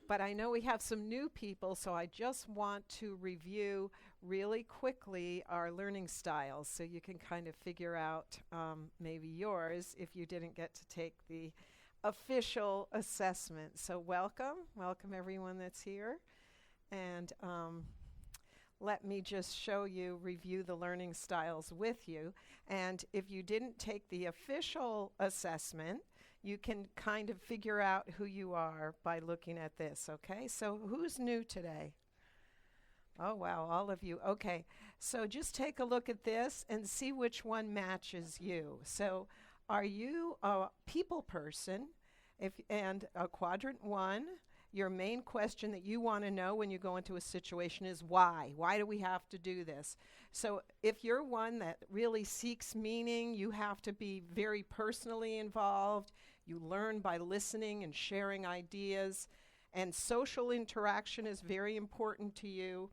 But I know we have some new people, so I just want to review really quickly our learning styles so you can kind of figure out maybe yours if you didn't get to take the official assessment. So welcome everyone that's here. And let me just review the learning styles with you. And if you didn't take the official assessment, you can kind of figure out who you are by looking at this, okay? So who's new today? Oh, wow, all of you. Okay, so just take a look at this and see which one matches you. So are you a people person? And a quadrant 1, your main question that you want to know when you go into a situation is why? Why do we have to do this? So if you're one that really seeks meaning, you have to be very personally involved. You learn by listening and sharing ideas. And social interaction is very important to you.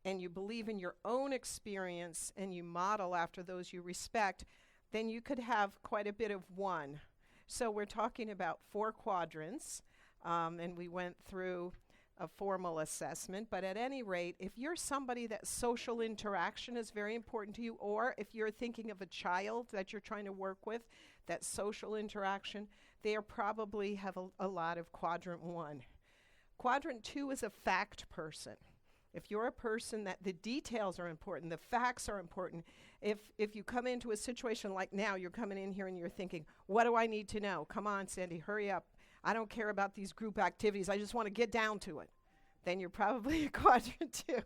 And you believe in your own experience and you model after those you respect, then you could have quite a bit of 1. So we're talking about 4 quadrants. And we went through a formal assessment. But at any rate, if you're somebody that social interaction is very important to you, or if you're thinking of a child that you're trying to work with, that social interaction, they probably have a lot of quadrant 1. Quadrant 2 is a fact person. If you're a person that the details are important, the facts are important, if you come into a situation like now, you're coming in here and you're thinking, what do I need to know? Come on, Sandy, hurry up. I don't care about these group activities. I just want to get down to it. Then you're probably a quadrant 2.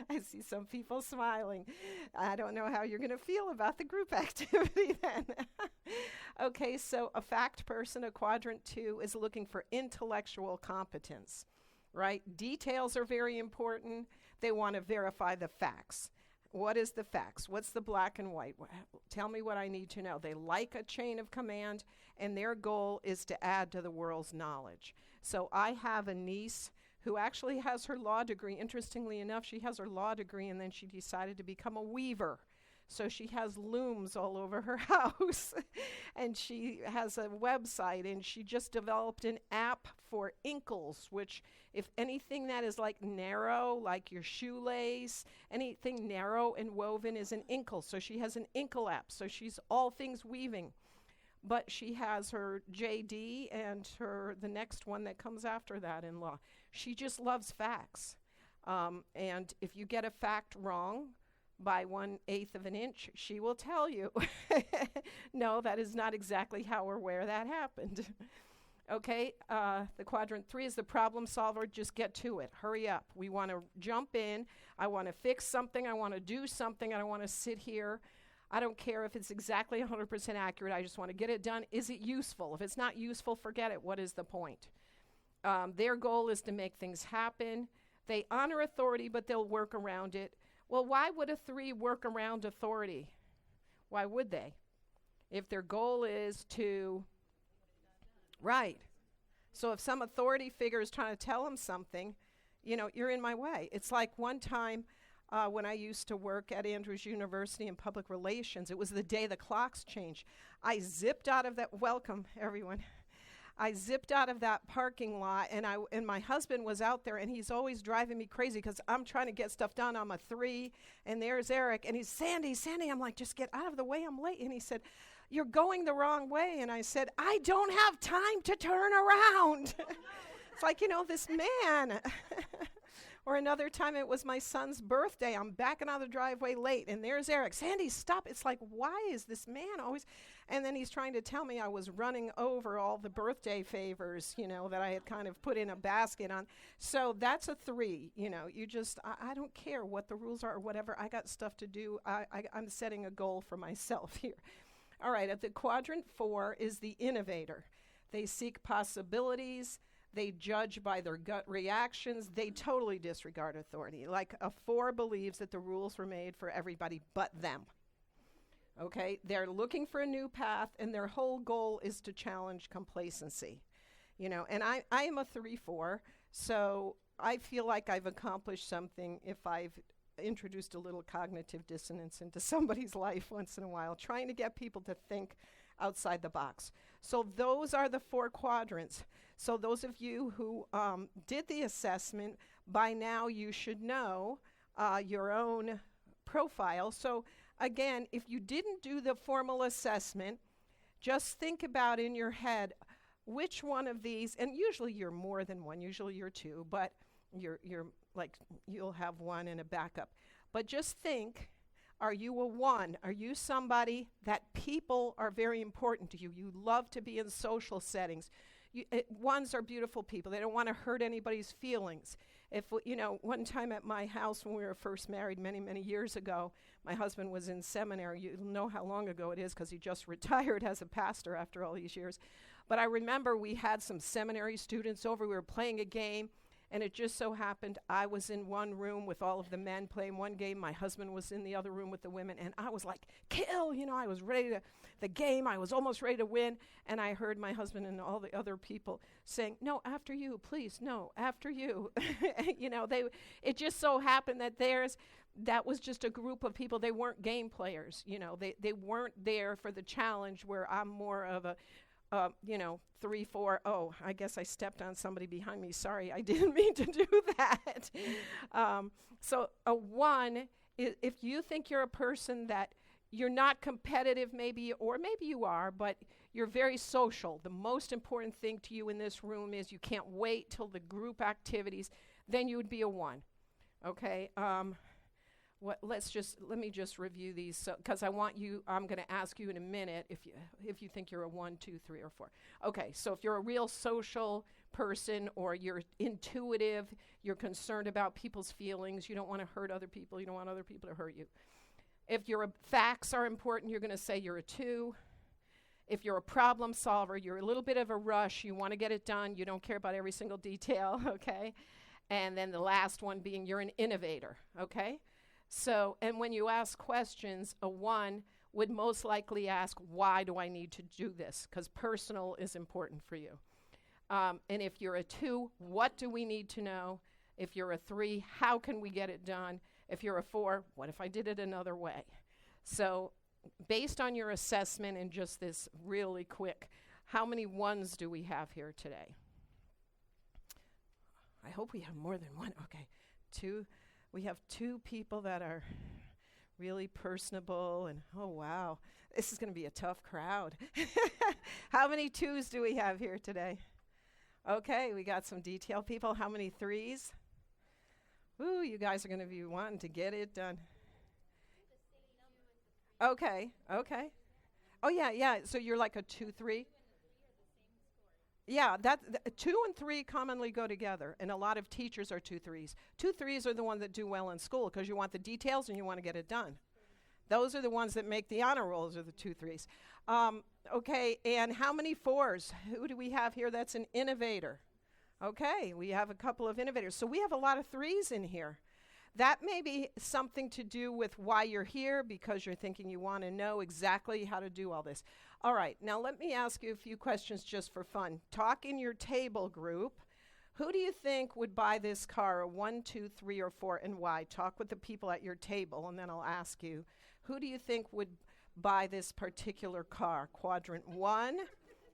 I see some people smiling. I don't know how you're going to feel about the group activity then. Okay, so a fact person, a quadrant 2, is looking for intellectual competence, right? Details are very important. They want to verify the facts. What is the facts? What's the black and white? Tell me what I need to know. They like a chain of command, and their goal is to add to the world's knowledge. So I have a niece who actually has her law degree. Interestingly enough, she has her law degree, and then she decided to become a weaver. So she has looms all over her house, and she has a website, and she just developed an app for inkles, which if anything that is like narrow, like your shoelace, anything narrow and woven is an inkle. So she has an inkle app, so she's all things weaving. But she has her JD and the next one that comes after that in law. She just loves facts. And if you get a fact wrong by 1/8 of an inch, she will tell you, no, that is not exactly how or where that happened. Okay, the quadrant 3 is the problem solver. Just get to it. Hurry up. We want to jump in. I want to fix something. I want to do something. I don't want to sit here. I don't care if it's exactly 100% accurate. I just want to get it done. Is it useful? If it's not useful, forget it. What is the point? Their goal is to make things happen. They honor authority, but they'll work around it. Well, why would a 3 work around authority? Why would they? If their goal is to, right. So if some authority figure is trying to tell them something, you're in my way. It's like one time when I used to work at Andrews University in public relations, it was the day the clocks changed. I zipped out of that, welcome everyone. I zipped out of that parking lot, and my husband was out there, and he's always driving me crazy because I'm trying to get stuff done. I'm a 3, and there's Eric, and he's, Sandy. I'm like, just get out of the way. I'm late. And he said, you're going the wrong way. And I said, I don't have time to turn around. It's like, this man. Or another time it was my son's birthday. I'm backing out of the driveway late, and there's Eric. Sandy, stop. It's like, why is this man always? And then he's trying to tell me I was running over all the birthday favors, that I had kind of put in a basket on. So that's a 3. You just, I don't care what the rules are or whatever. I got stuff to do. I'm setting a goal for myself here. All right, at the quadrant 4 is the innovator. They seek possibilities. They judge by their gut reactions. They totally disregard authority. Like a 4 believes that the rules were made for everybody but them. Okay, they're looking for a new path, and their whole goal is to challenge complacency. And I am a 3-4, so I feel like I've accomplished something if I've introduced a little cognitive dissonance into somebody's life once in a while, trying to get people to think outside the box. So those are the 4 quadrants. So those of you who did the assessment, by now you should know your own profile. So again, if you didn't do the formal assessment, just think about in your head which one of these, and usually you're more than one, usually you're 2, but you're like, you'll have one and a backup. But just think, are you a 1? Are you somebody that people are very important to you? You love to be in social settings. 1s are beautiful people. They don't want to hurt anybody's feelings. If, one time at my house when we were first married many, many years ago, my husband was in seminary. You know how long ago it is because he just retired as a pastor after all these years. But I remember we had some seminary students over. We were playing a game, and it just so happened I was in one room with all of the men playing one game. My husband was in the other room with the women, and I was like, kill! I was ready to, the game, I was almost ready to win, and I heard my husband and all the other people saying, no, after you, please, no, after you. It just so happened that that was just a group of people. They weren't game players. They weren't there for the challenge where I'm more of a 3, 4, oh, I guess I stepped on somebody behind me. Sorry, I didn't mean to do that. So a 1, if you think you're a person that you're not competitive maybe, or maybe you are, but you're very social. The most important thing to you in this room is you can't wait till the group activities, then you would be a 1. Okay? Let me just review these, because I'm going to ask you in a minute if you think you're a 1, 2, 3, or 4. Okay, so if you're a real social person, or you're intuitive, you're concerned about people's feelings, you don't want to hurt other people, you don't want other people to hurt you. If facts are important, you're going to say you're a 2. If you're a problem solver, you're a little bit of a rush, you want to get it done, you don't care about every single detail, okay? And then the last one being you're an innovator, okay? So, and when you ask questions, a 1 would most likely ask, why do I need to do this? Because personal is important for you. And if you're a 2, what do we need to know? If you're a 3, how can we get it done? If you're a 4, what if I did it another way? So, based on your assessment and just this really quick, how many 1s do we have here today? I hope we have more than 1. Okay, 2. We have 2 people that are really personable, and oh wow, this is going to be a tough crowd. How many 2s do we have here today? Okay, we got some detail people. How many 3s? Ooh, you guys are going to be wanting to get it done. Okay. Oh yeah. So you're like a 2, 3. Yeah, 2 and 3 commonly go together, and a lot of teachers are 2 3s. 2 3s are the ones that do well in school because you want the details and you want to get it done. Those are the ones that make the honor rolls, are the 2 3s. Okay, and how many 4s? Who do we have here that's an innovator? Okay, we have a couple of innovators. So we have a lot of 3s in here. That may be something to do with why you're here, because you're thinking you want to know exactly how to do all this. All right, now let me ask you a few questions just for fun. Talk in your table group. Who do you think would buy this car, a 1, 2, 3, or 4, and why? Talk with the people at your table, and then I'll ask you, who do you think would buy this particular car? Quadrant 1,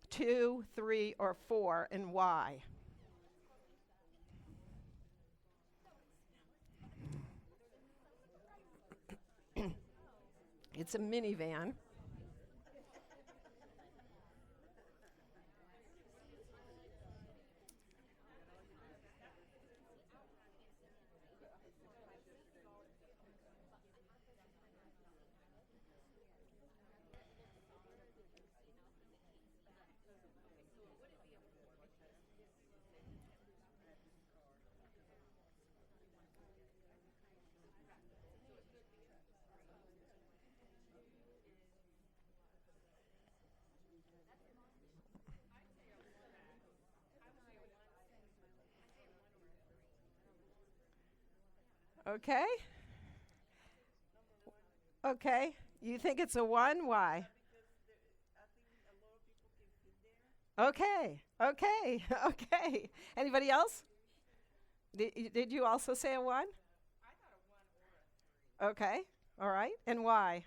2, 3, or 4, and why? It's a minivan. Okay. Okay. You think it's a 1? Why? Okay. Okay. Okay. Anybody else? Did you also say a 1? Okay. All right. And why?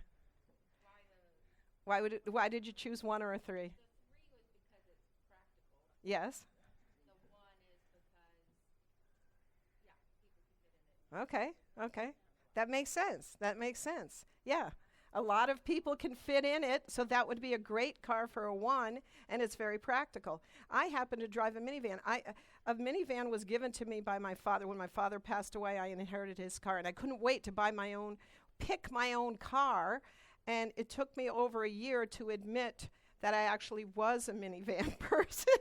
Why did you choose 1 or a 3? Yes. Okay. Okay. That makes sense. That makes sense. Yeah. A lot of people can fit in it, so that would be a great car for a one, and it's very practical. I happen to drive a minivan. A minivan was given to me by my father. When my father passed away, I inherited his car, and I couldn't wait to pick my own car, and it took me over a year to admit that I actually was a minivan person.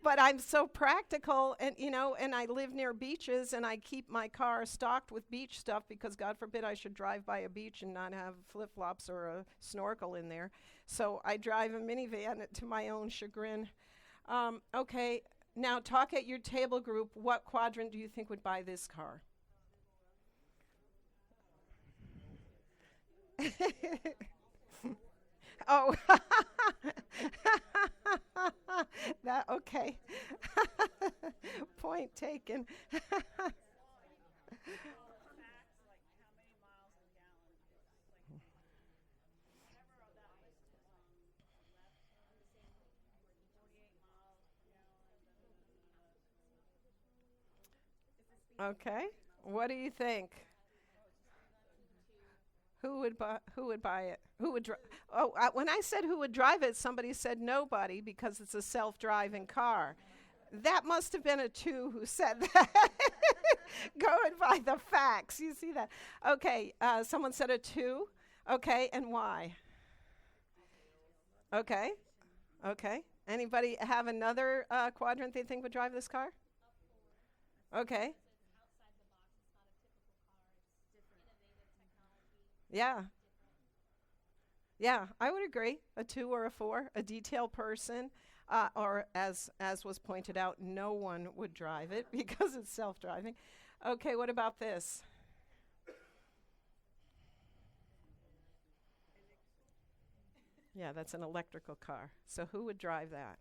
But I'm so practical, and and I live near beaches, and I keep my car stocked with beach stuff because God forbid I should drive by a beach and not have flip-flops or a snorkel in there. So I drive a minivan to my own chagrin. Okay, now talk at your table group. What quadrant do you think would buy this car? Oh, that okay. Point taken. Okay. What do you think? Who would buy it? Who would drive? Oh, when I said who would drive it, somebody said nobody because it's a self-driving car. That must have been a two who said that. Going by the facts, you see that. Okay, someone said a two. Okay, and why? Okay, okay. Anybody have another quadrant they think would drive this car? Okay. Yeah. Yeah, I would agree. A two or a four, a detail person, or as was pointed out, no one would drive it because it's self-driving. Okay, what about this? Yeah, that's an electrical car. So who would drive that?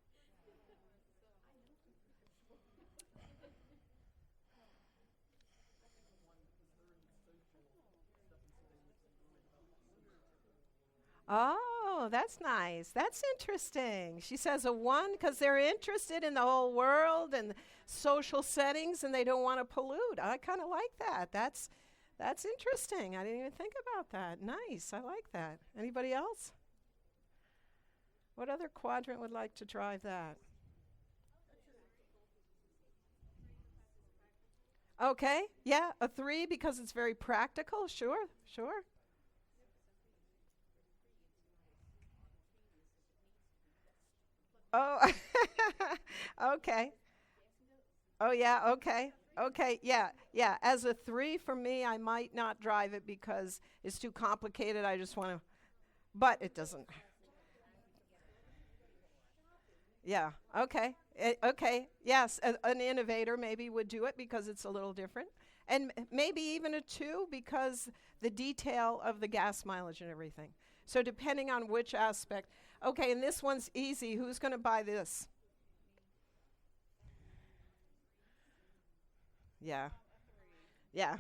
Oh, that's nice. That's interesting. She says a one because they're interested in the whole world and social settings and they don't want to pollute. I kind of like that. That's interesting. I didn't even think about that. Nice. I like that. Anybody else? What other quadrant would like to drive that? Okay. Yeah, a three because it's very practical. Sure. Sure. Oh, okay. Oh, yeah, okay. Okay, yeah, yeah. As a three for me, I might not drive it because it's too complicated. I just want to, but it doesn't. Yeah, okay. Okay, yes, an innovator maybe would do it because it's a little different. And maybe even a two because the detail of the gas mileage and everything. So depending on which aspect. Okay, and this one's easy. Who's going to buy this? Yeah, yeah.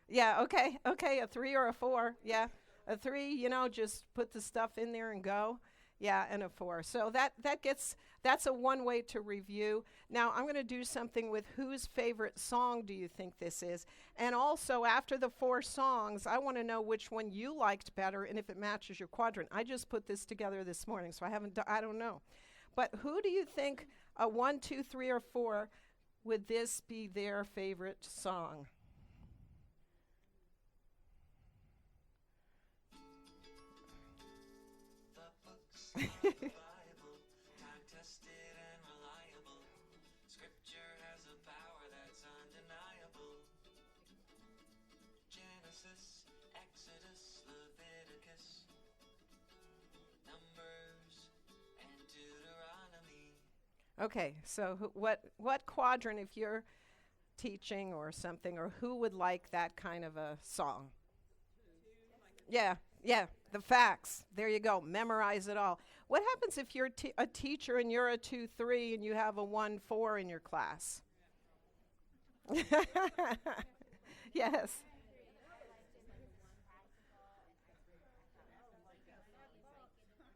Yeah, okay, okay, a three or a four. Yeah, a three, just put the stuff in there and go. Yeah, and a four. So that's a one way to review. Now I'm going to do something with whose favorite song do you think this is? And also after the four songs, I want to know which one you liked better and if it matches your quadrant. I just put this together this morning, so I don't know. But who do you think a one, two, three, or four would this be their favorite song? Okay, so what quadrant if you're teaching or something, or who would like that kind of a song? Yeah, yeah, the facts. There you go. Memorize it all. What happens if you're a teacher and you're a 2-3 and you have a 1-4 in your class? Yes.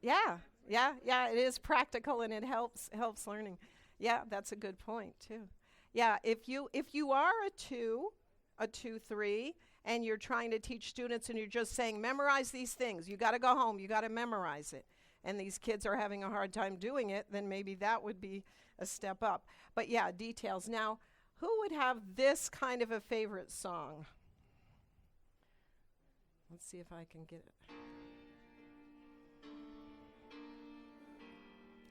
Yeah, Yeah, yeah, it is practical and it helps learning. Yeah, that's a good point too. Yeah, if you are a 2-3, and you're trying to teach students and you're just saying memorize these things. You got to go home, you got to memorize it. And these kids are having a hard time doing it, then maybe that would be a step up. But yeah, details. Now, who would have this kind of a favorite song? Let's see if I can get it.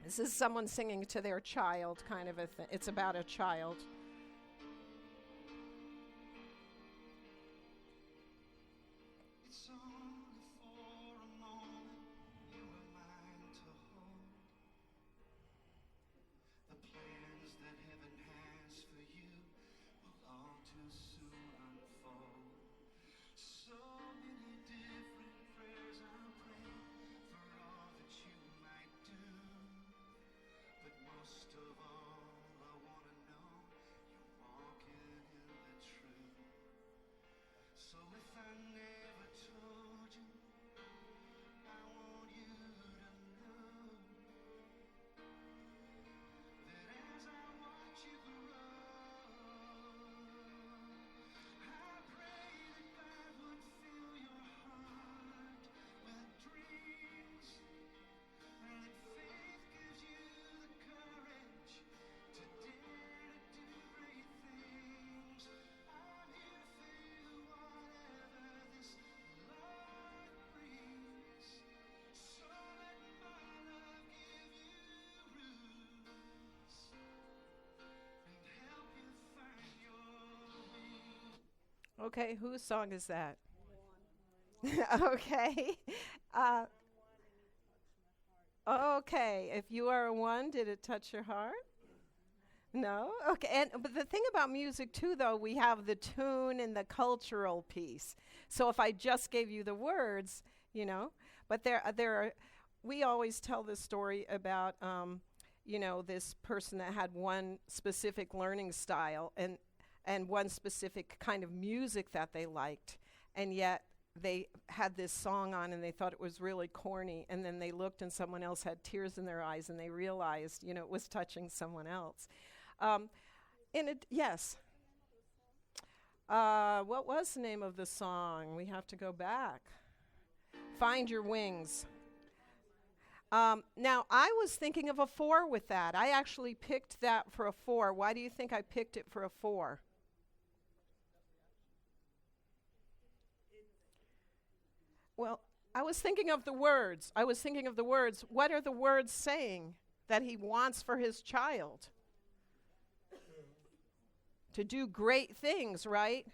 This is someone singing to their child, kind of a thing. It's about a child. Okay, whose song is that? Okay. Uh, okay, if you are a one, did it touch your heart? No? Okay, and but the thing about music too, though, we have the tune and the cultural piece. So if I just gave you the words, but there are, we always tell this story about, this person that had one specific learning style and one specific kind of music that they liked, and yet they had this song on and they thought it was really corny, and then they looked and someone else had tears in their eyes and they realized, it was touching someone else. Yes. What was the name of the song? We have to go back. Find Your Wings. Now, I was thinking of a 4 with that. I actually picked that for a 4. Why do you think I picked it for a 4? Well, I was thinking of the words. What are the words saying that he wants for his child? To do great things, right?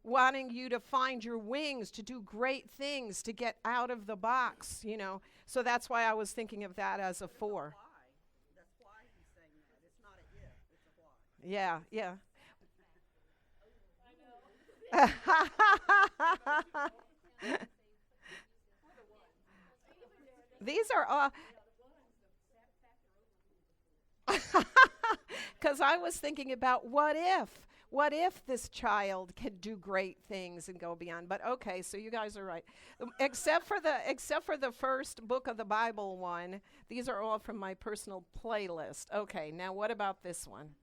Wanting you to find your wings, to do great things, to get out of the box, So that's why I was thinking of that as a 4. That's why he's saying that. It's not a if, it's a why. Yeah, yeah. These are all. Because I was thinking about what if this child can do great things and go beyond. But okay, so you guys are right. Except for the first book of the Bible one, these are all from my personal playlist. Okay, now what about this one?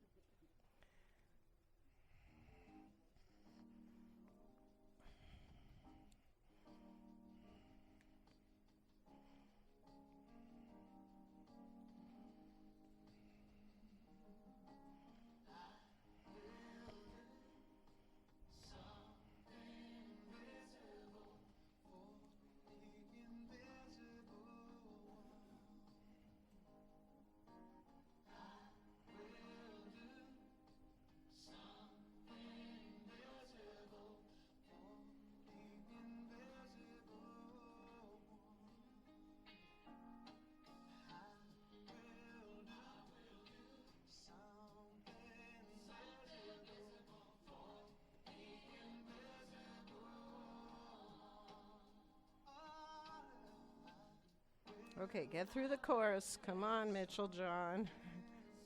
Okay, get through the chorus. Come on, Mitchell John.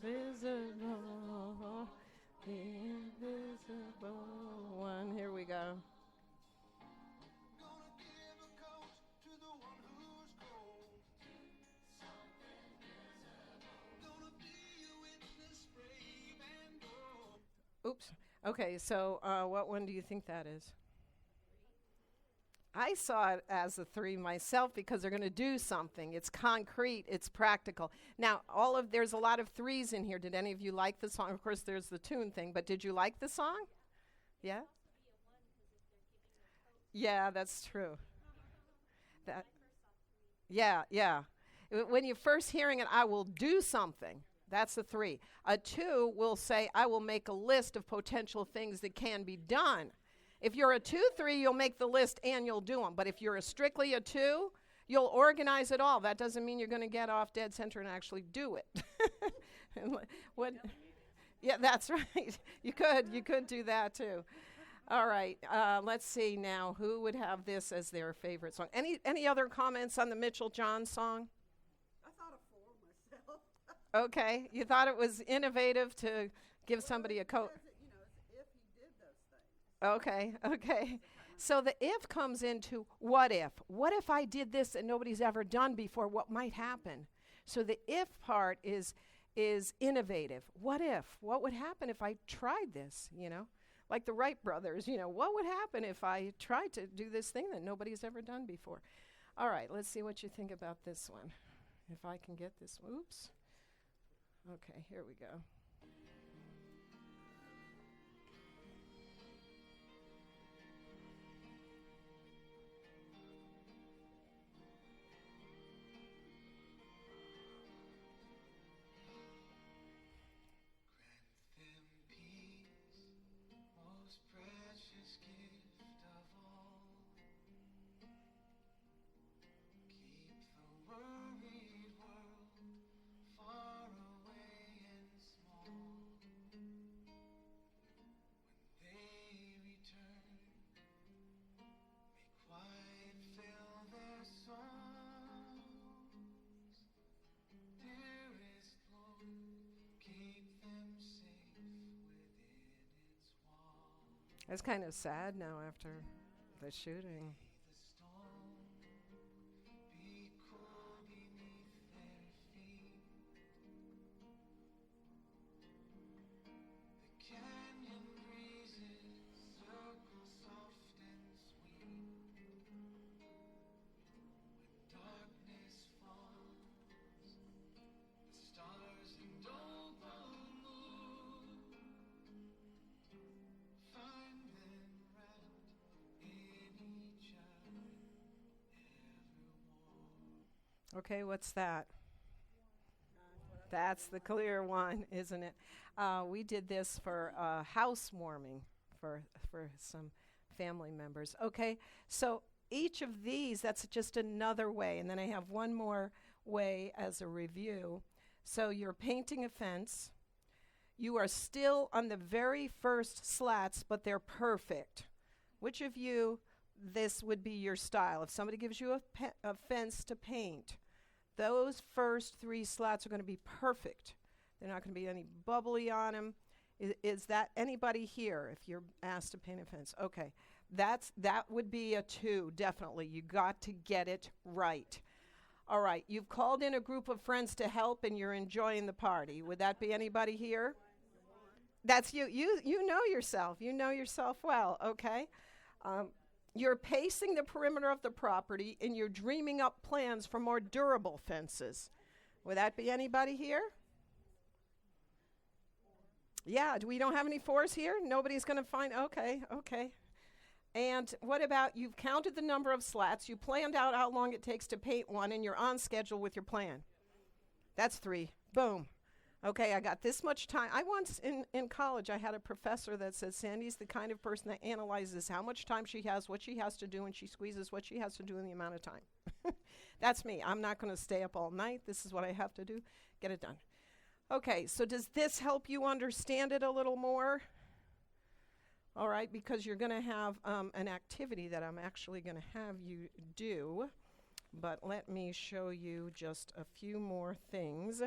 Visible, the invisible one. Here we go. Oops. Okay, so what one do you think that is? I saw it as a 3 myself because they're going to do something. It's concrete. It's practical. Now, there's a lot of 3s in here. Did any of you like the song? Of course, there's the tune thing, but did you like the song? Yeah? Yeah, that's true. That. Yeah, yeah. When you're first hearing it, I will do something. That's a 3. A 2 will say, I will make a list of potential things that can be done. If you're a 2-3, you'll make the list and you'll do them. But if you're strictly a 2, you'll organize it all. That doesn't mean you're going to get off dead center and actually do it. Yeah, that's right. You could do that too. All right. Let's see now. Who would have this as their favorite song? Any other comments on the Mitchell John song? I thought of 4 myself. Okay. You thought it was innovative to give somebody a coat. If he did those things. Okay. So the if comes into what if. What if I did this that nobody's ever done before? What might happen? So the if part is innovative. What if? What would happen if I tried this, Like the Wright brothers, what would happen if I tried to do this thing that nobody's ever done before? All right, let's see what you think about this one. If I can get this. Oops. Okay, here we go. It's kind of sad now after the shooting. Okay, what's that? That's the clear one, isn't it? We did this for housewarming for some family members. Okay, so each of these, that's just another way. And then I have one more way as a review. So you're painting a fence. You are still on the very first slats, but they're perfect. Which of you, this would be your style? If somebody gives you a fence to paint, those first 3 slats are going to be perfect. They're not going to be any bubbly on them. Is that anybody here if you're asked to paint a fence? Okay. That would be a 2, definitely. You got to get it right. All right. You've called in a group of friends to help and you're enjoying the party. Would that be anybody here? That's you. You know yourself. You know yourself well. Okay. You're pacing the perimeter of the property and you're dreaming up plans for more durable fences. Would that be anybody here? Yeah, we don't have any 4s here? Nobody's going to find, okay. And what about you've counted the number of slats, you planned out how long it takes to paint one, and you're on schedule with your plan. That's 3. Boom. Okay, I got this much time. I once, in college, I had a professor that said, Sandy's the kind of person that analyzes how much time she has, what she has to do, and she squeezes what she has to do in the amount of time. That's me. I'm not going to stay up all night. This is what I have to do. Get it done. Okay, so does this help you understand it a little more? All right, because you're going to have an activity that I'm actually going to have you do. But let me show you just a few more things.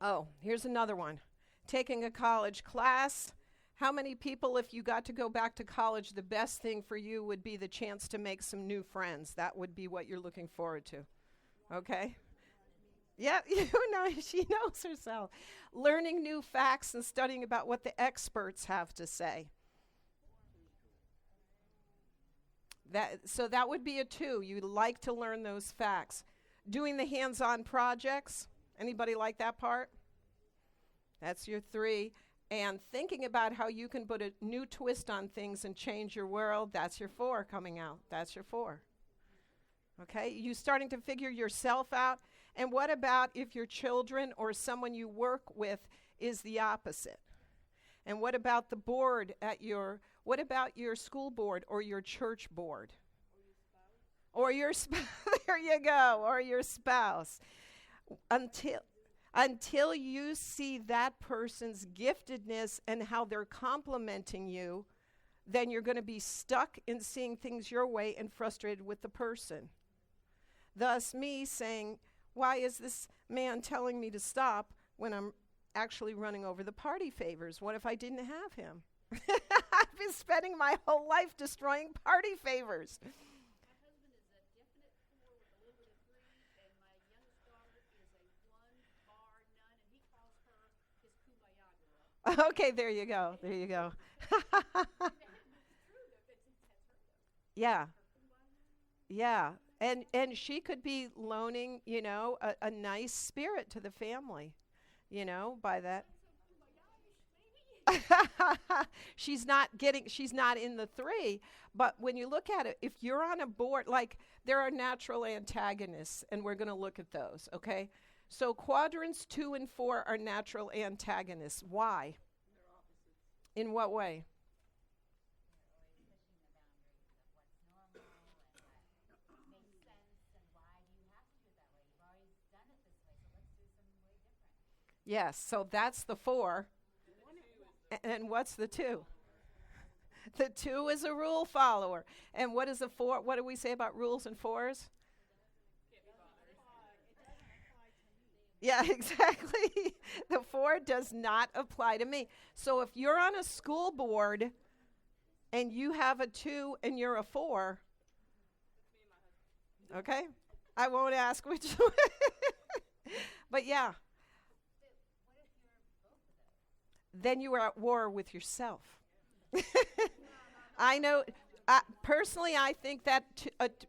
Oh, here's another one. Taking a college class. How many people, if you got to go back to college, the best thing for you would be the chance to make some new friends? That would be what you're looking forward to. Okay? Yeah, she knows herself. Learning new facts and studying about what the experts have to say. So that would be a 2. You like to learn those facts. Doing the hands-on projects. Anybody like that part? That's your 3. And thinking about how you can put a new twist on things and change your world. That's your 4 coming out. That's your 4. Okay, you starting to figure yourself out. And what about if your children or someone you work with is the opposite? And what about the board what about your school board or your church board? Or your spouse. There you go, or your spouse. Until you see that person's giftedness and how they're complimenting you, then you're going to be stuck in seeing things your way and frustrated with the person. Thus, me saying, why is this man telling me to stop when I'm actually running over the party favors? What if I didn't have him? I've been spending my whole life destroying party favors. My husband is a definite 4 with a little bit of 3, and my youngest daughter is a 1 bar none, and he calls her his kumbaya girl. Okay, there you go. There you go. Yeah. Yeah. And she could be loaning, a nice spirit to the family, by that. She's not in the 3. But when you look at it, if you're on a board, like there are natural antagonists, and we're going to look at those, okay? So quadrants 2 and 4 are natural antagonists. Why? In what way? Yes, so that's the 4. And what's the 2? The 2 is a rule follower. And what is the 4? What do we say about rules and 4s? Yeah, exactly. The 4 does not apply to me. So if you're on a school board and you have a 2 and you're a 4, okay? I won't ask which one. But yeah. Then you are at war with yourself. I know, personally, I think that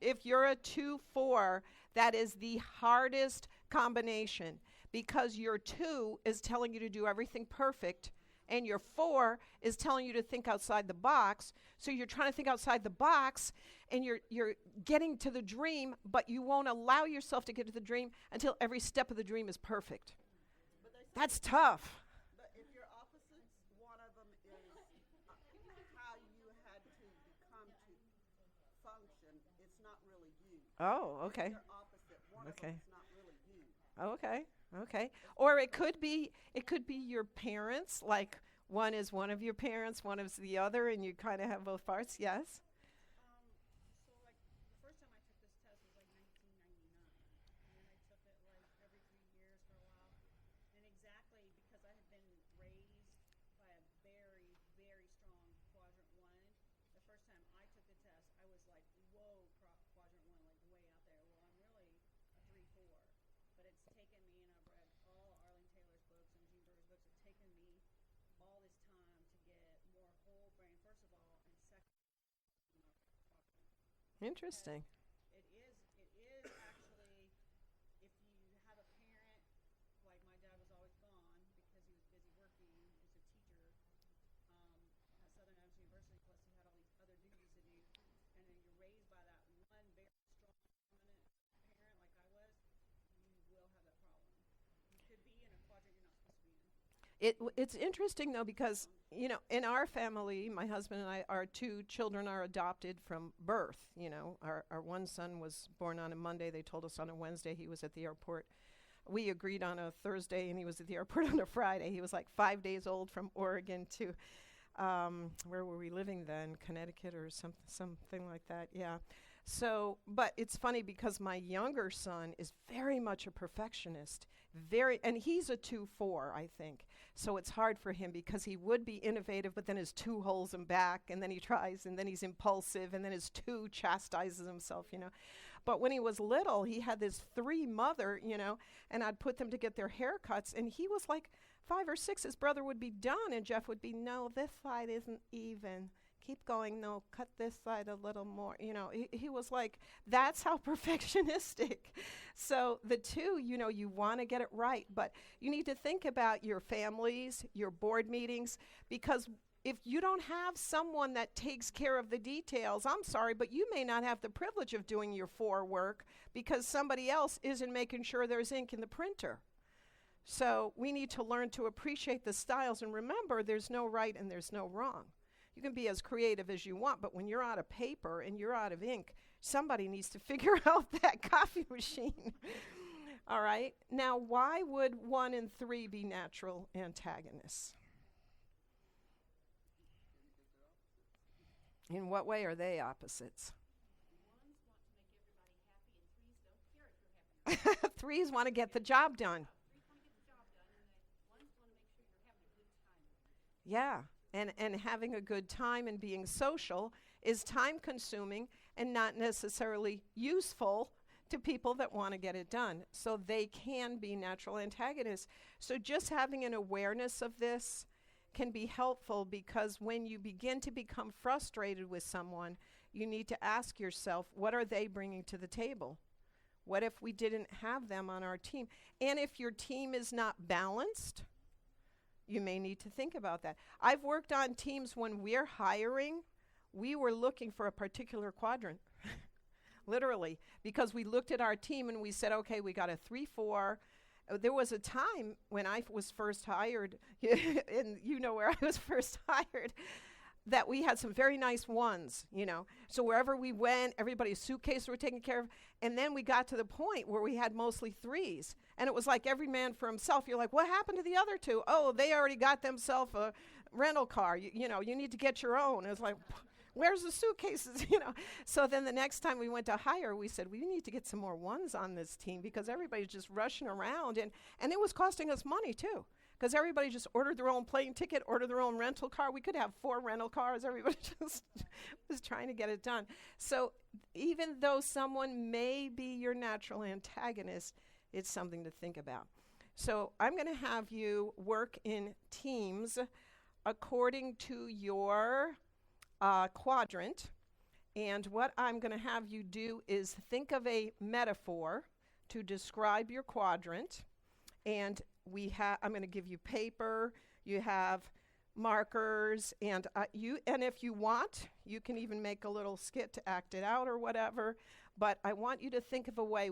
if you're a 2-4, that is the hardest combination, because your 2 is telling you to do everything perfect, and your 4 is telling you to think outside the box. So you're trying to think outside the box, and you're getting to the dream, but you won't allow yourself to get to the dream until every step of the dream is perfect. That's tough. Oh, okay. They're opposite. One Okay. of them's not really you. Okay. Okay. Or it could be your parents, like one is one of your parents, one is the other, and you kind of have both parts. Yes. So like the first time I took this test was like 1999, and then I took it like every 3 years for a while. And exactly because I had been raised by a very, very strong quadrant 1, the first time I took the test, I was like, whoa, quadrant 1, like way out there. Well, I'm really a 3-4, but it's taken me, and I've read all Arlene Taylor's books and Jean Berger's books. It's taken me all this time to get more whole brain, first of all, and second, Interesting. It is actually, if you have a parent, like my dad was always gone because he was busy working as a teacher at Southern Adventist University, plus he had all these other duties to do, and then you're raised by that one very strong, dominant parent like I was, you will have that problem. You could be in a quadrant you're not supposed to be in. It's interesting though, because in our family, my husband and I, our 2 children are adopted from birth. Our one son was born on a Monday. They told us on a Wednesday he was at the airport. We agreed on a Thursday, and he was at the airport on a Friday. He was like 5 days old from Oregon to where were we living then? Connecticut or something like that. Yeah. So, but it's funny because my younger son is very much a perfectionist, and he's a 2-4, I think. So it's hard for him because he would be innovative, but then his 2 holds him back, and then he tries, and then he's impulsive, and then his 2 chastises himself, But when he was little, he had this 3 mother, and I'd put them to get their haircuts, and he was like 5 or 6. His brother would be done, and Jeff would be, no, this side isn't even. Keep going, no, cut this side a little more. He was like, that's how perfectionistic. So the 2, you want to get it right, but you need to think about your families, your board meetings, because if you don't have someone that takes care of the details, I'm sorry, but you may not have the privilege of doing your 4 work because somebody else isn't making sure there's ink in the printer. So we need to learn to appreciate the styles, and remember, there's no right and there's no wrong. You can be as creative as you want, but when you're out of paper and you're out of ink, somebody needs to figure out that coffee machine. All right? Now, why would 1 and 3 be natural antagonists? In what way are they opposites? 3s want to get the job done. Yeah. And having a good time and being social is time-consuming and not necessarily useful to people that want to get it done. So they can be natural antagonists. So just having an awareness of this can be helpful, because when you begin to become frustrated with someone, you need to ask yourself, what are they bringing to the table? What if we didn't have them on our team? And if your team is not balanced, you may need to think about that. I've worked on teams when we're hiring, we were looking for a particular quadrant, literally, because we looked at our team and we said, okay, we got a 3-4. There was a time when I was first hired, and where I was first hired, that we had some very nice 1s, So wherever we went, everybody's suitcases were taken care of. And then we got to the point where we had mostly 3s. And it was like every man for himself. You're like, what happened to the other 2? Oh, they already got themselves a rental car. You need to get your own. It was like, where's the suitcases? So then the next time we went to hire, we said, we need to get some more 1s on this team, because everybody's just rushing around. And it was costing us money, too. Because everybody just ordered their own plane ticket, ordered their own rental car. We could have 4 rental cars. Everybody just was trying to get it done. So even though someone may be your natural antagonist, it's something to think about. So I'm going to have you work in teams according to your quadrant. And what I'm going to have you do is think of a metaphor to describe your quadrant. And I'm going to give you paper, you have markers, and if you want, you can even make a little skit to act it out or whatever. But I want you to think of a way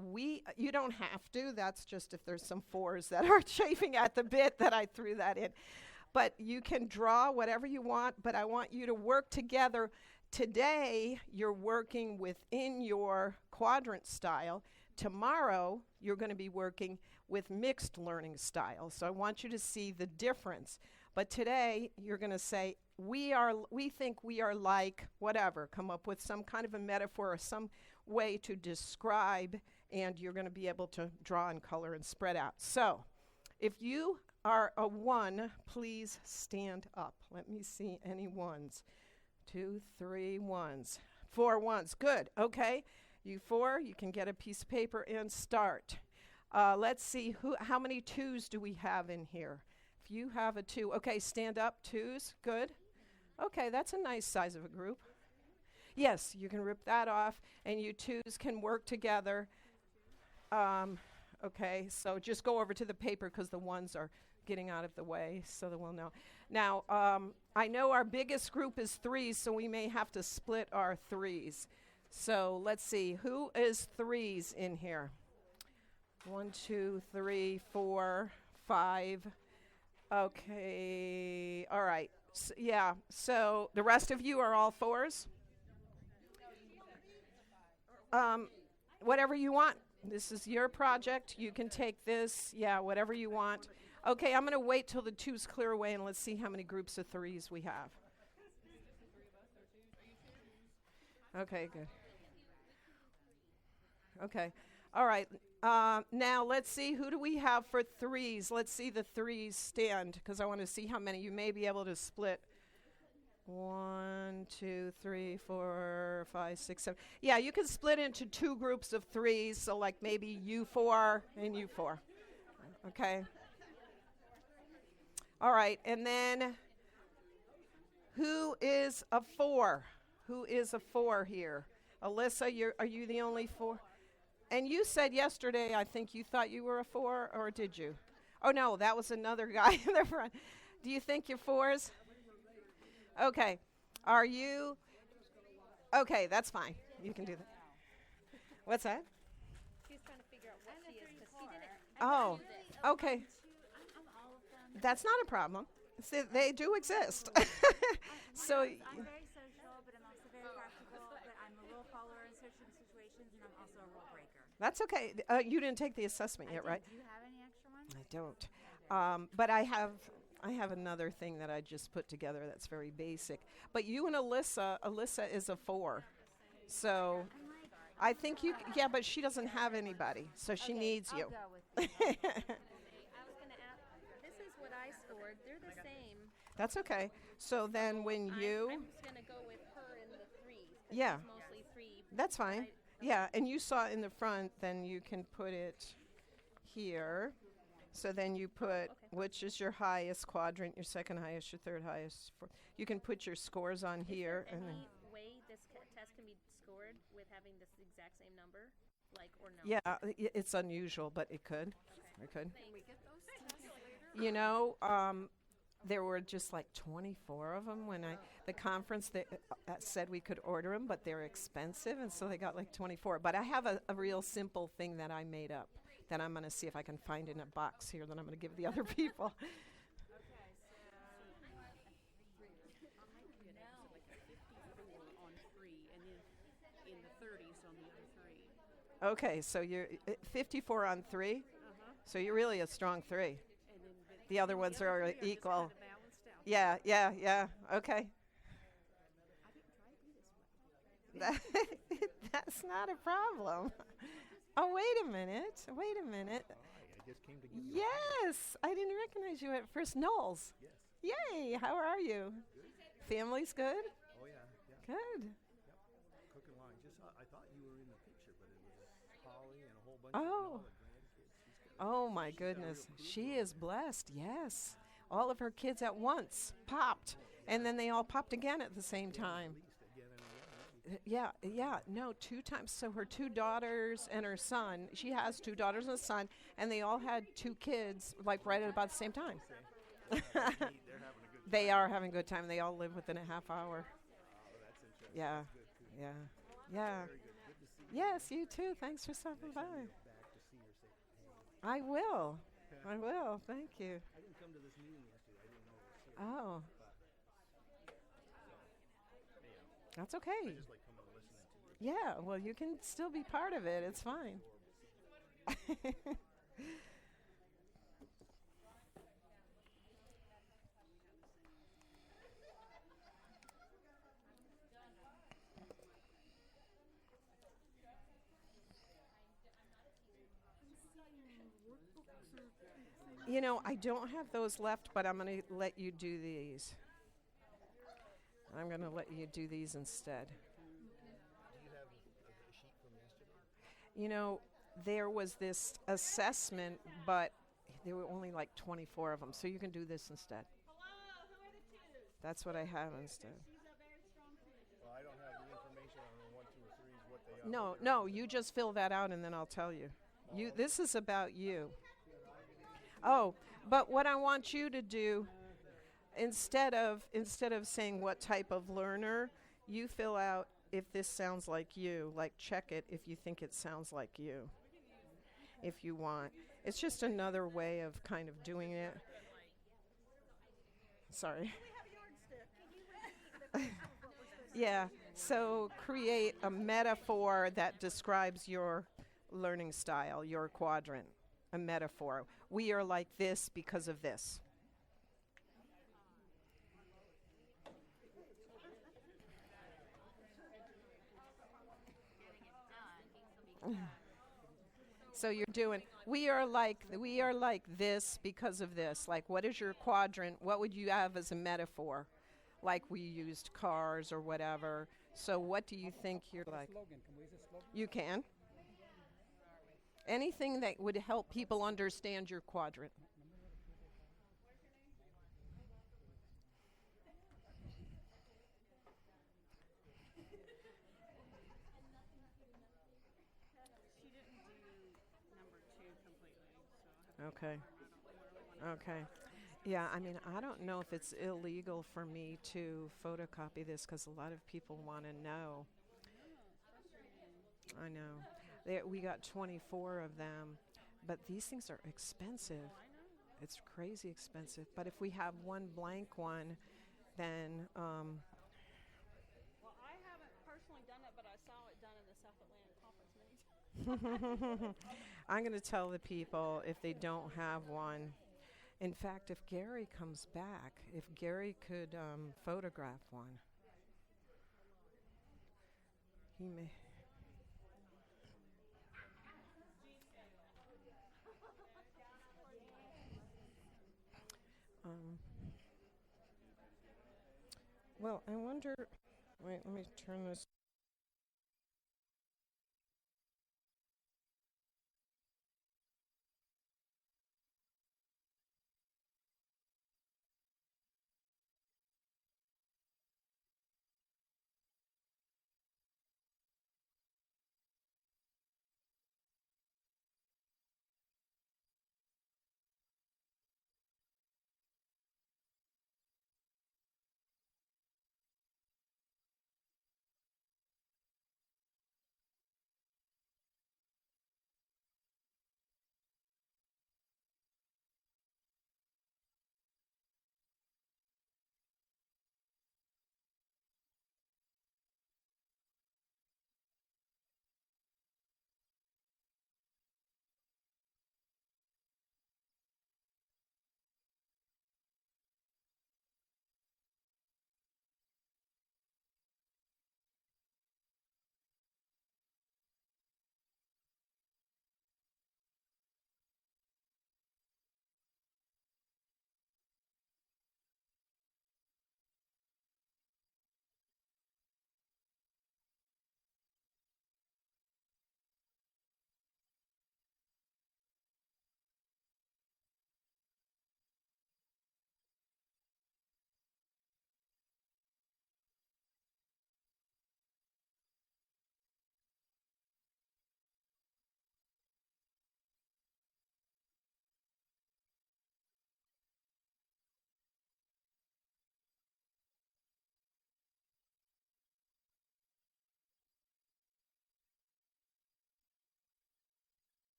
you don't have to. That's just if there's some 4s that are chafing at the bit that I threw that in. But you can draw whatever you want, but I want you to work together. Today, you're working within your quadrant style. Tomorrow, you're going to be working with mixed learning styles. So I want you to see the difference. But today, you're going to say, we think we are like whatever. Come up with some kind of a metaphor or some way to describe, and you're going to be able to draw and color and spread out. So if you are a 1, please stand up. Let me see any 1s. 2, 3 1s. 4 1s. Good. Okay. You 4, you can get a piece of paper and start. Let's see, how many 2s do we have in here? If you have a 2, okay, stand up, 2s, good. Okay, that's a nice size of a group. Yes, you can rip that off, and you 2s can work together. Okay, so just go over to the paper because the 1s are getting out of the way so that we'll know. Now, I know our biggest group is 3s, so we may have to split our 3s. So let's see, who is 3s in here? 1, 2, 3, 4, 5. Okay, all right. Yeah, so the rest of you are all 4s? Whatever you want. This is your project. You can take this. Yeah, whatever you want. Okay, I'm going to wait till the 2s clear away, and let's see how many groups of 3s we have. Okay, good. Okay. All right. Now let's see, who do we have for 3s? Let's see the 3s stand, because I want to see how many. You may be able to split 1, 2, 3, 4, 5, 6, 7. Yeah, you can split into 2 groups of 3s, so like maybe you 4 and you 4. Okay. All right, and then who is a 4? Who is a 4 here? Alyssa, are you the only 4? And you said yesterday, I think you thought you were a 4, or did you? Oh, no, that was another guy in the front. Do you think you're 4s? Okay. Are you? Okay, that's fine. You can do that. What's that? She's trying to figure out what she is because she didn't. Oh, okay. That's not a problem. See, they do exist. So I'm very social, but I'm also very practical. But I'm a rule follower in certain situations, and I'm also a rule breaker. that's okay. You didn't take the assessment yet, right? Do you have any extra ones? I don't. But I have another thing that I just put together that's very basic. But you and Alyssa is a 4. So I think you, yeah, but she doesn't have anybody, so she needs you. I'll go with you. I was going to ask. This is what I scored. They're the same. That's okay. So then when you, I'm just going to go with her in the 3s. 'Cause Yeah. she's mostly 3. that's fine. Yeah, and you saw it in the front, then you can put it here. So then you put, which is your highest quadrant, your second highest, your third highest. You can put your scores on here. Is there And then, any way this test can be scored with having this exact same number? Like, or no? yeah, it's unusual, but it could. It could. Can we get those tests later? You know, there were just like 24 of them when the conference that said we could order them, but they're expensive, and so they got like 24. But I have a real simple thing that I made up that I'm going to see if I can find in a box here that I'm going to give the other people. On 3, and then in the 30s on the other 3. Okay, so you're 54 on 3, so you're really a strong 3. And then The other ones are equal. balanced out. Yeah. Okay. I didn't try to be this way. That's not a problem. Oh, wait a minute. I just came to give you Yes, I didn't recognize you at first. Knowles. Yes. Yay, how are you? Family's good? Oh, yeah. Good. Cooking along. I thought you were in the picture, but it was Holly and a whole bunch Oh. of other grandkids. She's got Oh, my goodness. She is blessed, yes. All of her kids at once popped, and then they all popped again at the same time. at least again and again. Yeah, no, 2 times. So her 2 daughters and her son, she has 2 daughters and a son, and they all had 2 kids, like right at about the same time. They're having a good They are having a good time. They all live within a half hour. that's interesting. Yeah, yeah. Very good. Good to see you. Yes, you too. Thanks for stopping by. Back to see her say, hey. I will. Thank you. I didn't come to this meeting yesterday. I didn't know it was Oh, anyhow, that's okay. I just like coming and listening to you. Yeah, well, you can still be part of it. It's fine. You know, I don't have those left, but I'm going to let you do these. I'm going to let you do these instead. Do you have a sheet from yesterday? You know, there was this assessment, but there were only like 24 of them, so you can do this instead. That's what I have instead. Well, I don't have the information on the 1, 2, or 3s, what they are. No, you just fill that out and then I'll tell you. This is about you. Oh, but what I want you to do, instead of saying what type of learner, you fill out if this sounds like you. Like, check it if you think it sounds like you, if you want. It's just another way of kind of doing it. Sorry. Yeah, so create a metaphor that describes your learning style, your quadrant, a metaphor. We are like this because of this. So you're doing, we are like this because of this. Like, what is your quadrant? What would you have as a metaphor? like we used cars or whatever. So what do you think you're like? Slogan. Can we use a slogan? You can. Anything that would help people understand your quadrant. She didn't do number 2 completely, so I have to Okay. Okay. Yeah, I mean, I don't know if it's illegal for me to photocopy this because a lot of people want to know. I know. We got 24 of them, but these things are expensive. It's crazy expensive. But if we have one blank one, then Well, I haven't personally done it, but I saw it done in the South Atlantic Conference many times. I'm going to tell the people if they don't have one. In fact, if Gary comes back, if Gary could photograph one, he may. Um, well, I wonder. Wait, let me turn this.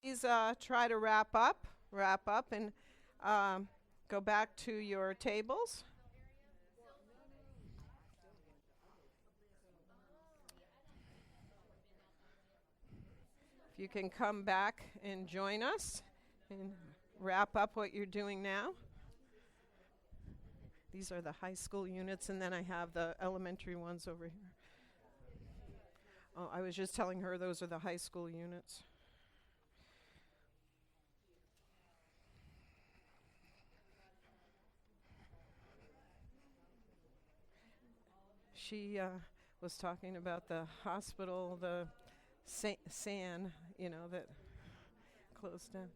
Please try to wrap up, and go back to your tables. If you can come back and join us and wrap up what you're doing now. These are the high school units, and then I have the elementary ones over here. Oh, I was just telling her those are the high school units. She was talking about the hospital, the SAN, that closed down.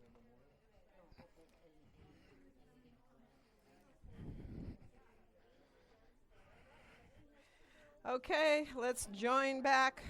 Okay, let's join back.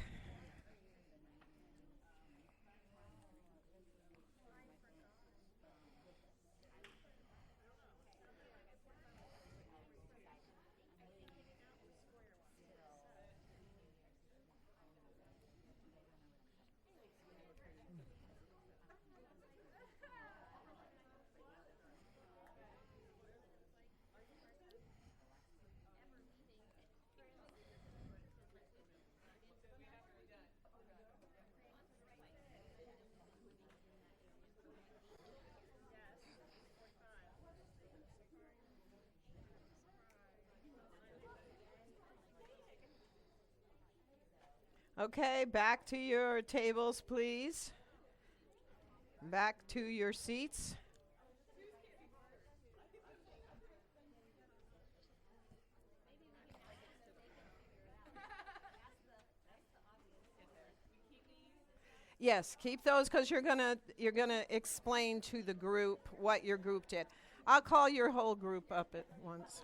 Okay, back to your tables, please. Back to your seats. Yes, keep those because you're gonna explain to the group what your group did. I'll call your whole group up at once.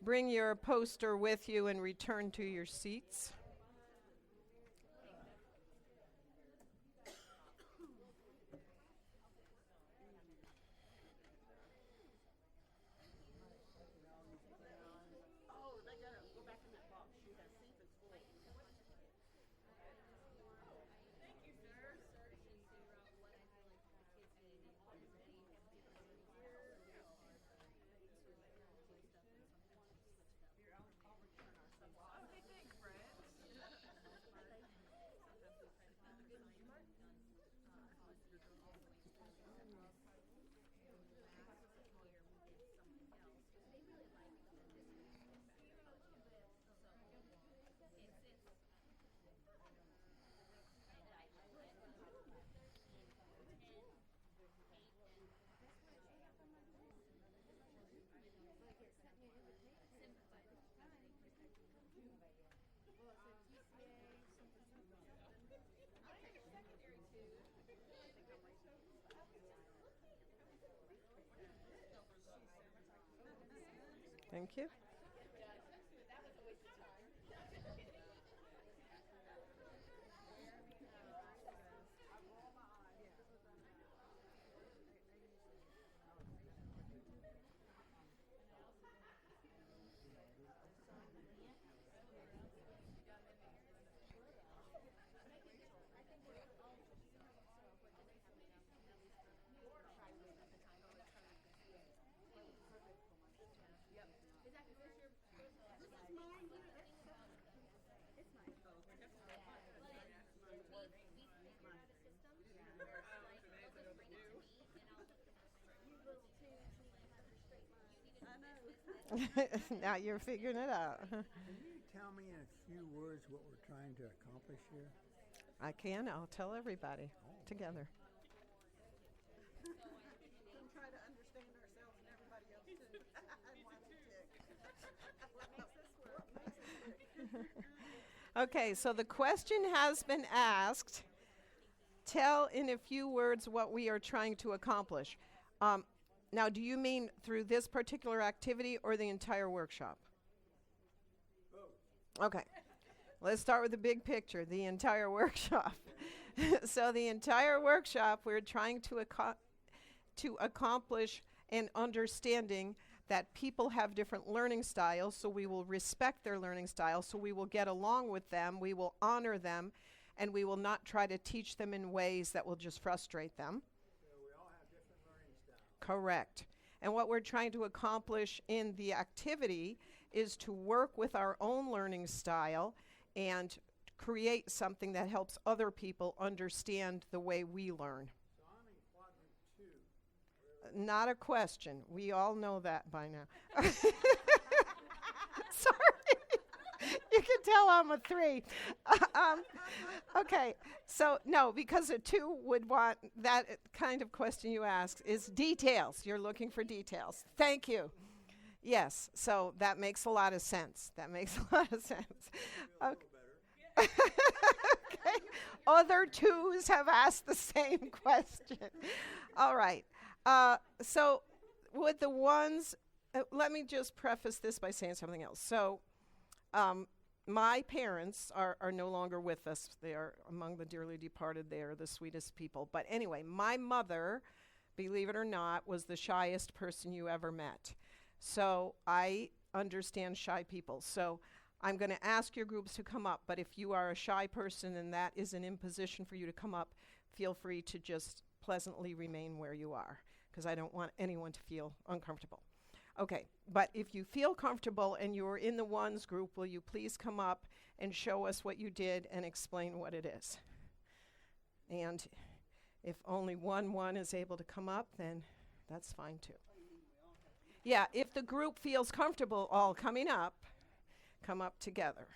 Bring your poster with you and return to your seats. Thank you. Now you're figuring it out. Can you tell me in a few words what we're trying to accomplish here? I can. I'll tell everybody together. We can try to understand ourselves and everybody else too. And watch it tick. What makes us work? Okay, so the question has been asked. Tell in a few words what we are trying to accomplish. Now, do you mean through this particular activity or the entire workshop? Both. Okay. Let's start with the big picture, the entire workshop. So the entire workshop, we're trying to accomplish an understanding that people have different learning styles, so we will respect their learning styles, so we will get along with them, we will honor them, and we will not try to teach them in ways that will just frustrate them. So we all have different learning styles. Correct. And what we're trying to accomplish in the activity is to work with our own learning style and create something that helps other people understand the way we learn. So I'm in quadrant 2. Not a question. We all know that by now. Sorry. You can tell I'm a 3. Okay. So, no, because a 2 would want that kind of question you ask is details. You're looking for details. Thank you. Yes. So that makes a lot of sense. That makes a lot of sense. Okay. Okay. Other 2s have asked the same question. All right. So with the ones, let me just preface this by saying something else. So my parents are no longer with us. They are among the dearly departed. They are the sweetest people. But anyway, my mother, believe it or not, was the shyest person you ever met. So I understand shy people. So I'm going to ask your groups to come up, but if you are a shy person and that is an imposition for you to come up, feel free to just pleasantly remain where you are, because I don't want anyone to feel uncomfortable. Okay, but if you feel comfortable and you're in the ones group, will you please come up and show us what you did and explain what it is? And if only one is able to come up, then that's fine too. Yeah, if the group feels comfortable all coming up, come up together.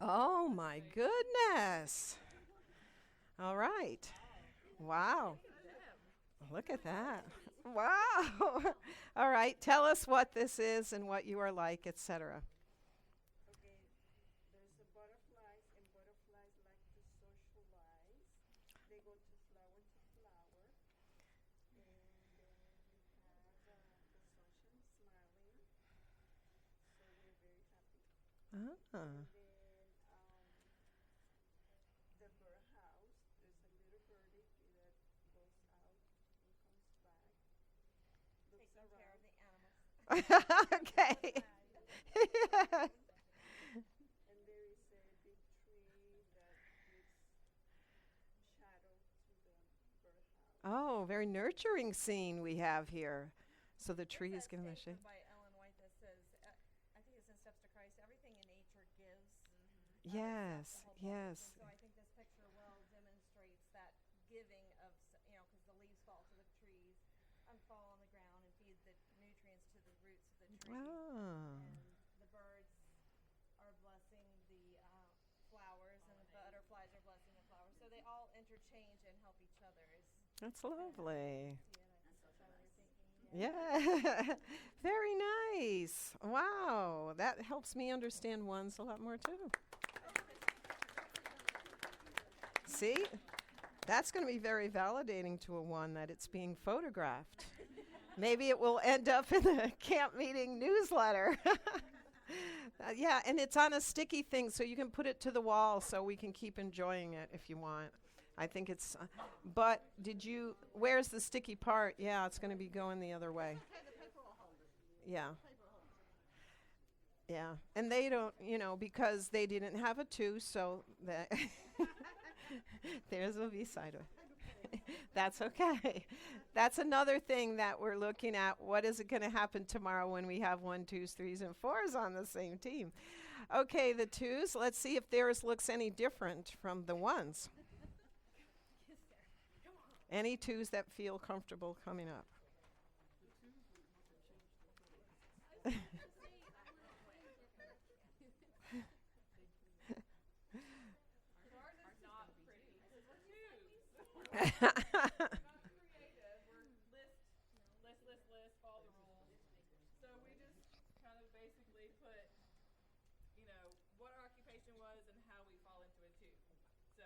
Oh my goodness. All right. Wow. Look at that. Wow. All right. Tell us what this is and what you are like, etc. Okay, there's the butterflies, and butterflies like to socialize. They go to flower, and then we have the sunshine smiling, so we're very happy. Ah. The birdhouse, there's a little birdie that goes out and comes back, looks around. Okay. And there is a big tree that gives shadow to the birdhouse. Oh, very nurturing scene we have here. So the tree is giving the shade. By Ellen White that says, I think it's in Steps to Christ, everything in nature gives. Yes, yes. So I think this picture well demonstrates that giving of, because the leaves fall to the trees and fall on the ground and feed the nutrients to the roots of the tree. Oh. And the birds are blessing the flowers, and the butterflies are blessing the flowers. So they all interchange and help each other. That's lovely. That's how we're thinking. Yeah. Very nice. Wow. That helps me understand ones a lot more too. See? That's going to be very validating to a 1 that it's being photographed. Maybe it will end up in the camp meeting newsletter. Yeah, and it's on a sticky thing, so you can put it to the wall so we can keep enjoying it if you want. I think it's, but where's the sticky part? Yeah, it's going to be going the other way. Yeah. Yeah, and they don't, because they didn't have a 2, so that theirs will be sideways. That's okay. That's another thing that we're looking at. What is it going to happen tomorrow when we have 1, 2s, 3s, and 4s on the same team? Okay, the 2s, let's see if theirs looks any different from the 1s. Any 2s that feel comfortable coming up? List, follow the rules. So we just kind of basically put, what our occupation was and how we fall into it too. So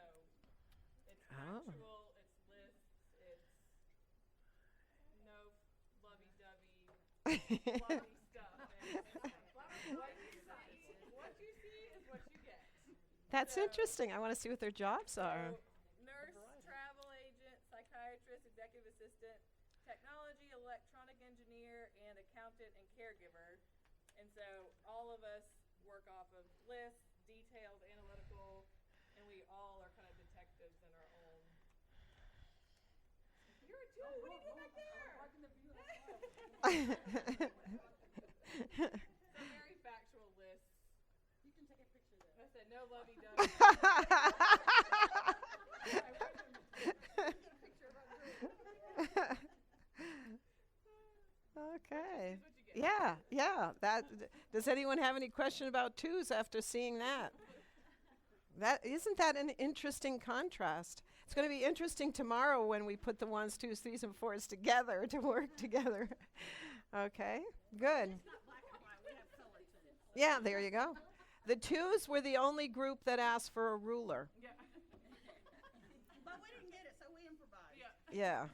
it's actual, it's lists, it's no lovey-dovey, fluffy stuff. What you see is what you get. That's interesting. I want to see what their jobs are. Nurse, travel agent, technology, electronic engineer, and accountant and caregiver. And so all of us work off of lists, detailed, analytical, and we all are kind of detectives in our own. You're a tool. What are you doing back there? So very factual lists. You can take a picture of I that. said no lovey-dovey. Okay. That's what you get. Yeah. Does anyone have any question about twos after seeing that? Isn't that an interesting contrast? It's going to be interesting tomorrow when we put the 1s, 2s, 3s, and 4s together to work together. Okay, good. It's not black and white. We have color to it. Yeah, there you go. The 2s were the only group that asked for a ruler. Yeah. But we didn't get it, so we improvised. Yeah.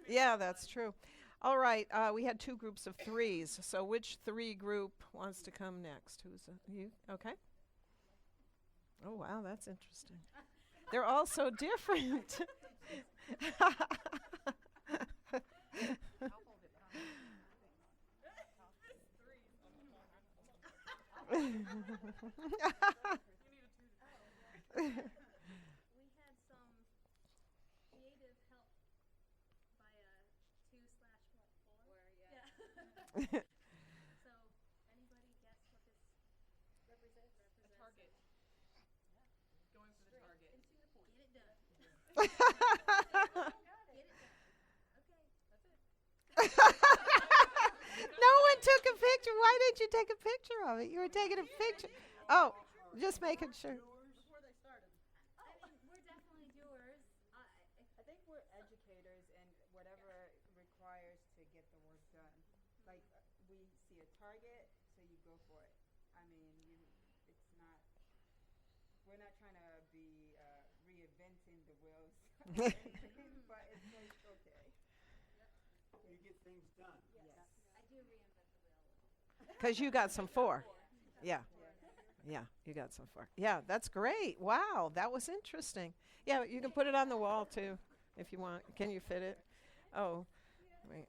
Yeah, that's true. All right, we had 2 groups of 3s. So which 3 group wants to come next? You? Okay. Oh, wow, that's interesting. They're all so different. We had some creative help by a 2/4. Yeah. So, anybody guess what this represents? A target. Going for the target. Get it done. That's it. No one took a picture. Why didn't you take a picture of it? You were taking a picture. Oh, just making sure. Before they started. I mean, we're definitely doers. I think we're educators and whatever requires to get the work done. Like we see a target, so you go for it. I mean, it's not. We're not trying to be reinventing the wheels, but it's like okay. You get things done. Yes. I do reinvent the wheel. Because you got some 4. Yeah. Yeah, you got some 4. Yeah, that's great. Wow, that was interesting. Yeah, you can put it on the wall too if you want. Can you fit it? Oh, wait.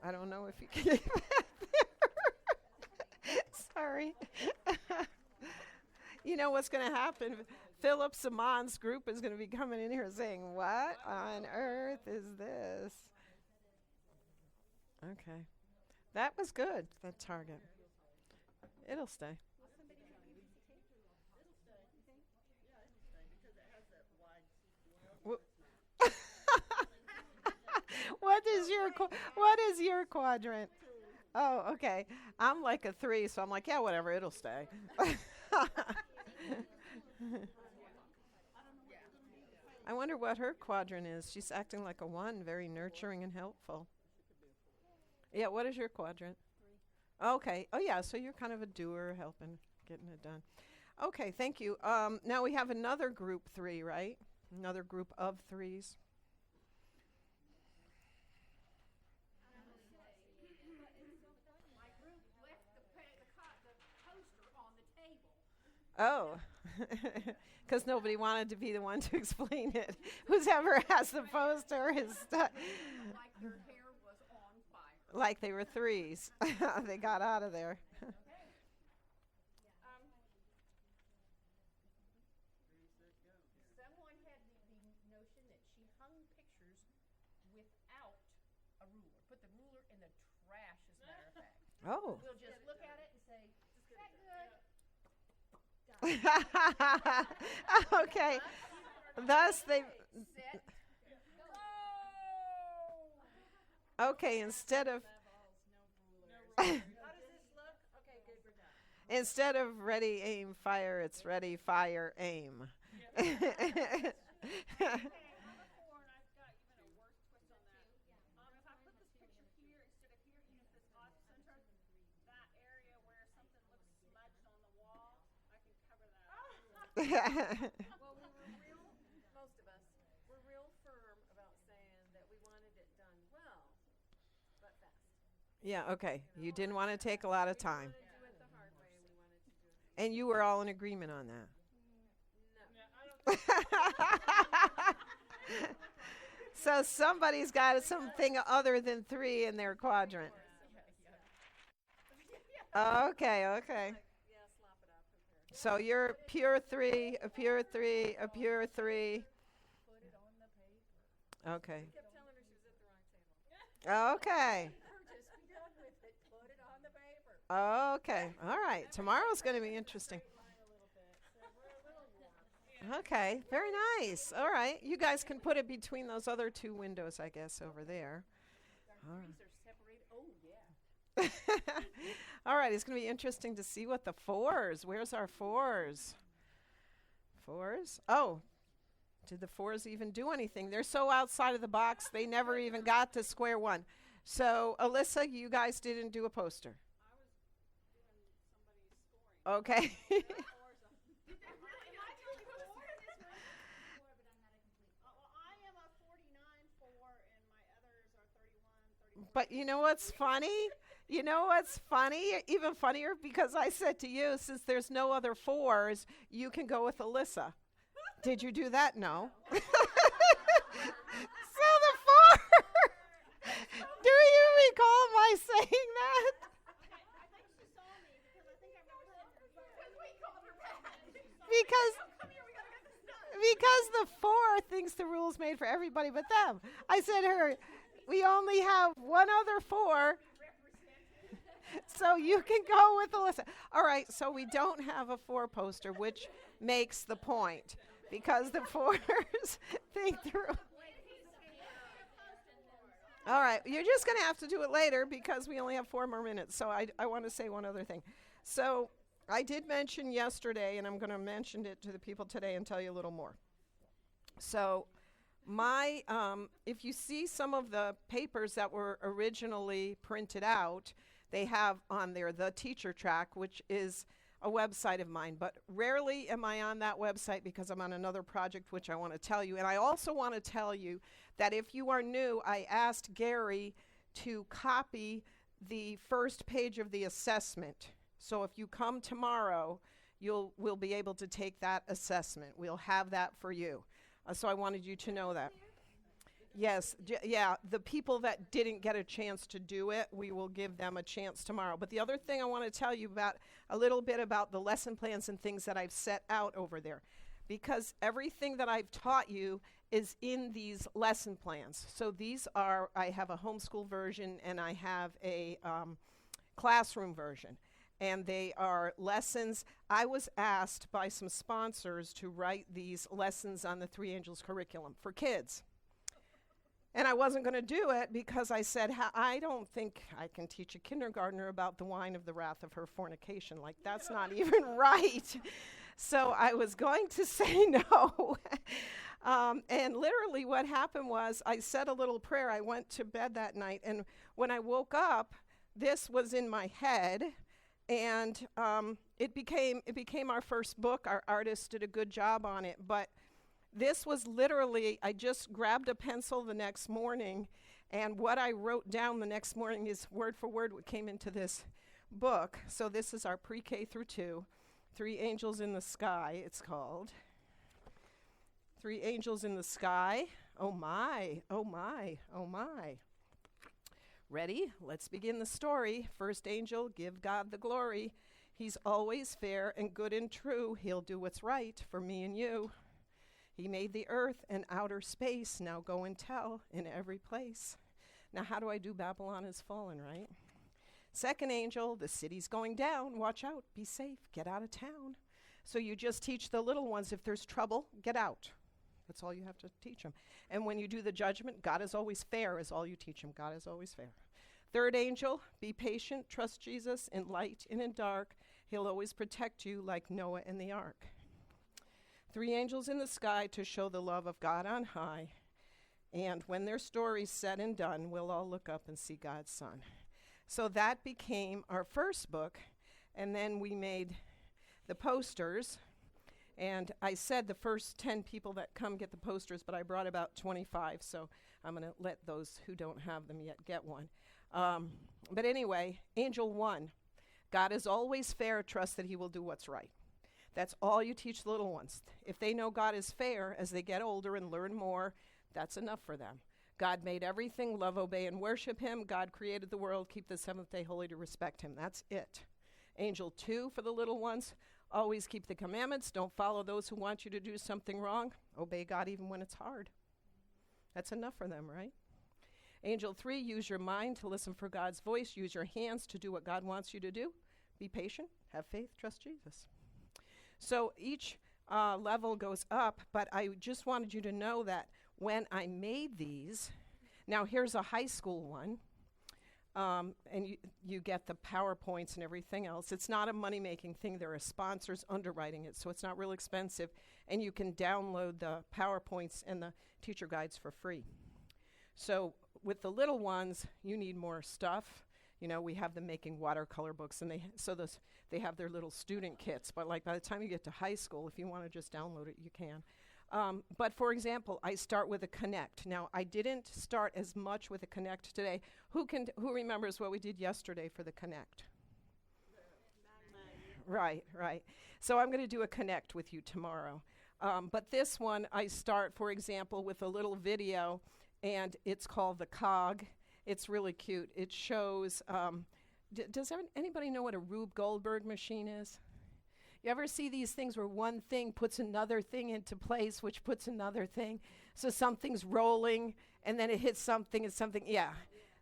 I don't know if you can keep it there. Sorry. You know what's going to happen? Philip Simon's group is going to be coming in here saying, "What on earth is this?" Okay. That was good, that target. It'll stay. What is your quadrant? Oh, okay. I'm like a 3, so I'm like, yeah, whatever, it'll stay. I wonder what her quadrant is. She's acting like a 1, very nurturing and helpful. Yeah, what is your quadrant? 3. Okay. Oh, yeah, so you're kind of a doer, helping, getting it done. Okay, thank you. Now we have another group 3, right? Another group of 3s. My group left the poster on the table. Oh, because nobody wanted to be the one to explain it. Whoever has the poster is Like their hair was on fire. like they were 3s. They got out of there. Someone had the notion that she hung pictures without a ruler. Put the ruler in the trash, as a matter of fact. Oh. We'll just look at it and say, is that good? Okay. Thus they. Set. Okay, instead of How does this look? Okay, good, we're done. instead of ready, aim, fire, it's ready, fire, aim. Okay, I'm a 4, and I've got even a worse twist on that. If I put this picture here instead of here, and it says off center, that area where something looks smudged on the wall, I can cover that up. Well, we were real, most of us, were real firm about saying that we wanted it done well, but fast. Yeah, okay. You didn't want to take a lot of time. We wanted to do it the hard way, and we wanted to do it. And you were all in agreement on that. No. I don't So somebody's got something other than 3 in their quadrant. Okay, okay. So you're pure 3, a pure 3, a pure 3. Okay. Okay. Okay. All right. Tomorrow's going to be interesting. Okay. Very nice. All right. You guys can put it between those other 2 windows, I guess, over there. All right. All right. It's going to be interesting to see what the 4s. Where's our 4s? 4s? Oh. Did the 4s even do anything? They're so outside of the box, they never even got to square one. So, Alyssa, you guys didn't do a poster. Okay. But you know what's funny? You know what's funny? Even funnier, because I said to you, since there's no other 4s, you can go with Alyssa. Did you do that? No. So the 4. Do you recall my saying that? I think she saw me because I think I remember Because the 4 thinks the rule's made for everybody but them. I said to her, we only have one other 4. So you can go with Alyssa. All right, so we don't have a 4 poster, which makes the point. Because the 4s think through. All right, you're just going to have to do it later because we only have 4 more minutes. So I want to say one other thing. So I did mention yesterday, and I'm going to mention it to the people today and tell you a little more. So if you see some of the papers that were originally printed out, they have on there the teacher track, which is a website of mine, but rarely am I on that website because I'm on another project which I want to tell you. And I also want to tell you that if you are new, I asked Gary to copy the first page of the assessment. So if you come tomorrow, we'll be able to take that assessment. We'll have that for you. So I wanted you to know that. Yes, yeah, the people that didn't get a chance to do it, we will give them a chance tomorrow. But the other thing I want to tell you about, a little bit about the lesson plans and things that I've set out over there. Because everything that I've taught you is in these lesson plans. So these are, I have a homeschool version and I have a classroom version. And they are lessons. I was asked by some sponsors to write these lessons on the 3 Angels curriculum for kids. And I wasn't going to do it because I said, I don't think I can teach a kindergartner about the wine of the wrath of her fornication. Like, that's not even right. So I was going to say no. And literally what happened was I said a little prayer. I went to bed that night. And when I woke up, this was in my head. And it became our first book. Our artist did a good job on it. But this was literally, I just grabbed a pencil the next morning, and what I wrote down the next morning is word for word what came into this book. So this is our pre-K through 2, 3 Angels in the Sky, it's called. 3 Angels in the Sky. Oh my, oh my, oh my. Ready? Let's begin the story. First angel, give God the glory. He's always fair and good and true. He'll do what's right for me and you. He made the earth and outer space. Now go and tell in every place. Now how do I do Babylon is fallen, right? Second angel, the city's going down. Watch out, be safe, get out of town. So you just teach the little ones, if there's trouble, get out. That's all you have to teach them. And when you do the judgment, God is always fair is all you teach them. God is always fair. Third angel, be patient, trust Jesus in light and in dark. He'll always protect you like Noah in the ark. 3 angels in the sky to show the love of God on high. And when their story's said and done, we'll all look up and see God's Son. So that became our first book. And then we made the posters. And I said the first 10 people that come get the posters, but I brought about 25. So I'm going to let those who don't have them yet get one. But anyway, Angel 1, God is always fair. Trust that he will do what's right. That's all you teach the little ones. If they know God is fair as they get older and learn more, that's enough for them. God made everything, love, obey, and worship him. God created the world, keep the seventh day holy to respect him. That's it. Angel 2 for the little ones, always keep the commandments. Don't follow those who want you to do something wrong. Obey God even when it's hard. That's enough for them, right? Angel 3, use your mind to listen for God's voice. Use your hands to do what God wants you to do. Be patient, have faith, trust Jesus. So each level goes up, but I just wanted you to know that when I made these, now here's a high school one, and you get the PowerPoints and everything else. It's not a money-making thing. There are sponsors underwriting it, so it's not real expensive, and you can download the PowerPoints and the teacher guides for free. So with the little ones, you need more stuff. You know, we have them making watercolor books, and they have their little student kits. But like by the time you get to high school, if you want to just download it, you can. But for example, I start with a connect. Now, I didn't start as much with a connect today. Who remembers what we did yesterday for the connect? Right. So I'm going to do a connect with you tomorrow. But this one, I start, for example, with a little video, and it's called The Cog. It's really cute. It shows, does anybody know what a Rube Goldberg machine is? You ever see these things where one thing puts another thing into place, which puts another thing? So something's rolling, and then it hits something, and something, yeah.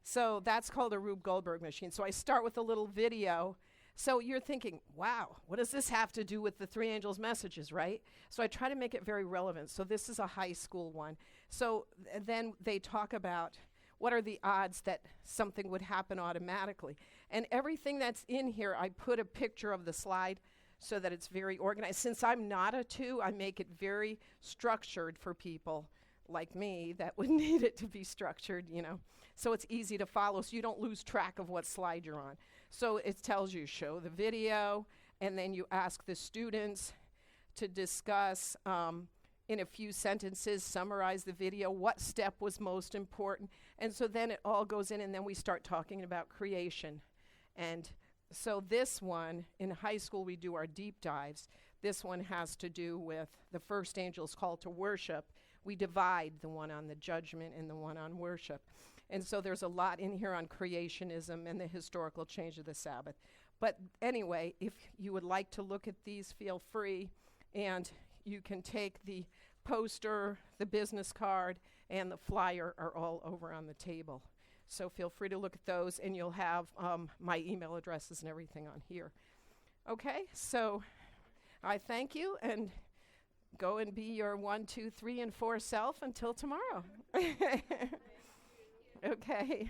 So that's called a Rube Goldberg machine. So I start with a little video. So you're thinking, wow, what does this have to do with the three angels' messages, right? So I try to make it very relevant. So this is a high school one. So then they talk about what are the odds that something would happen automatically. And everything that's in here, I put a picture of the slide so that it's very organized. Since I'm not a 2, I make it very structured for people like me that would need it to be structured, you know. So it's easy to follow, so you don't lose track of what slide you're on. So it tells you, show the video, and then you ask the students to discuss in a few sentences, summarize the video, what step was most important. And so then it all goes in, and then we start talking about creation. And so this one, in high school, we do our deep dives. This one has to do with the first angel's call to worship. We divide the one on the judgment and the one on worship. And so there's a lot in here on creationism and the historical change of the Sabbath. But anyway, if you would like to look at these, feel free. And you can take the poster, the business card, and the flyer are all over on the table. So feel free to look at those, and you'll have my email addresses and everything on here. Okay, so I thank you, and go and be your 1, 2, 3, and 4 self until tomorrow. Okay.